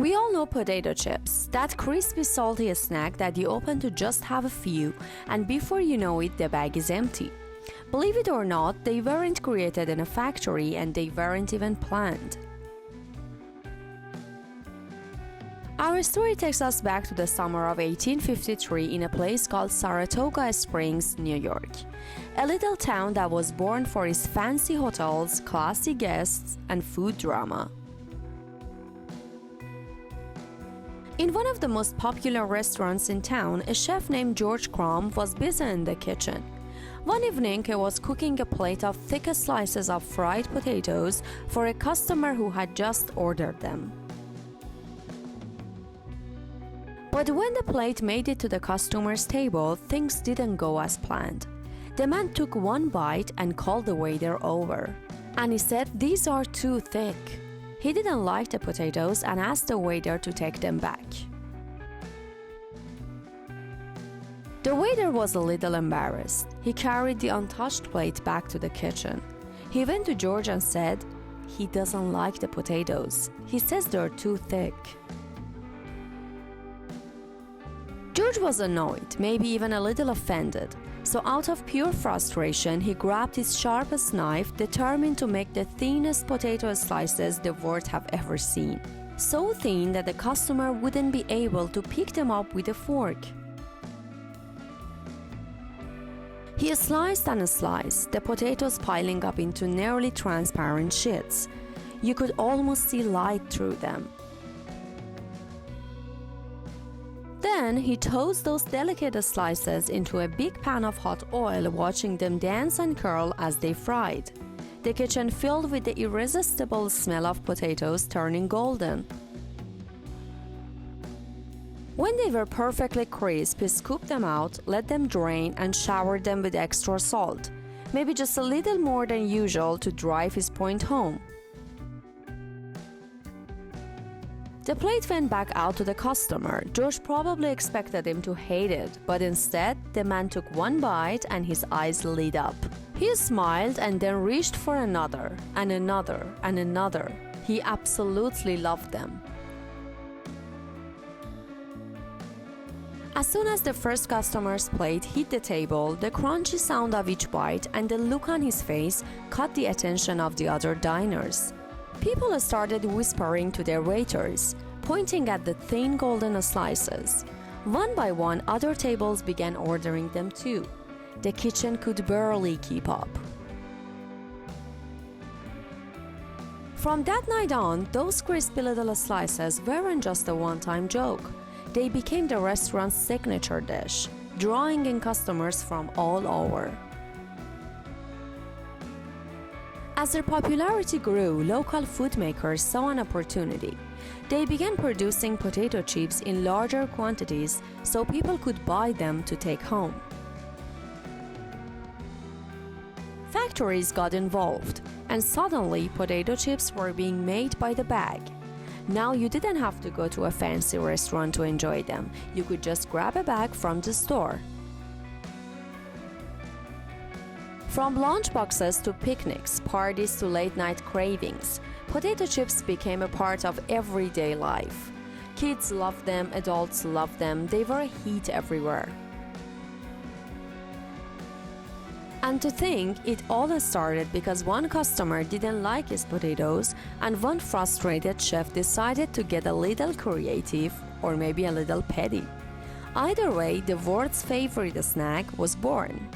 We all know potato chips, that crispy salty snack that you open to just have a few, and before you know it, the bag is empty. Believe it or not, they weren't created in a factory and they weren't even planned. Our story takes us back to the summer of 1853 in a place called Saratoga Springs, New York. A little town that was born for its fancy hotels, classy guests, and food drama. In one of the most popular restaurants in town, a chef named George Crumb was busy in the kitchen. One evening, he was cooking a plate of thick slices of fried potatoes for a customer who had just ordered them. But when the plate made it to the customer's table, things didn't go as planned. The man took one bite and called the waiter over. And he said, "These are too thick." He didn't like the potatoes and asked the waiter to take them back. The waiter was a little embarrassed. He carried the untouched plate back to the kitchen. He went to George and said, "He doesn't like the potatoes. He says they're too thick." George was annoyed, maybe even a little offended. So out of pure frustration, he grabbed his sharpest knife, determined to make the thinnest potato slices the world have ever seen. So thin that the customer wouldn't be able to pick them up with a fork. He sliced and sliced, the potatoes piling up into nearly transparent sheets. You could almost see light through them. Then he tossed those delicate slices into a big pan of hot oil, watching them dance and curl as they fried. The kitchen filled with the irresistible smell of potatoes turning golden. When they were perfectly crisp, he scooped them out, let them drain, and showered them with extra salt, maybe just a little more than usual to drive his point home. The plate went back out to the customer. George probably expected him to hate it, but instead, the man took one bite and his eyes lit up. He smiled and then reached for another, and another, and another. He absolutely loved them. As soon as the first customer's plate hit the table, the crunchy sound of each bite and the look on his face caught the attention of the other diners. People started whispering to their waiters, pointing at the thin golden slices. One by one, other tables began ordering them too. The kitchen could barely keep up. From that night on, those crispy little slices weren't just a one-time joke. They became the restaurant's signature dish, drawing in customers from all over. As their popularity grew, local food makers saw an opportunity. They began producing potato chips in larger quantities so people could buy them to take home. Factories got involved, and suddenly potato chips were being made by the bag. Now you didn't have to go to a fancy restaurant to enjoy them. You could just grab a bag from the store. From lunchboxes to picnics, parties to late-night cravings, potato chips became a part of everyday life. Kids loved them, adults loved them, they were a hit everywhere. And to think, it all started because one customer didn't like his potatoes and one frustrated chef decided to get a little creative or maybe a little petty. Either way, the world's favorite snack was born.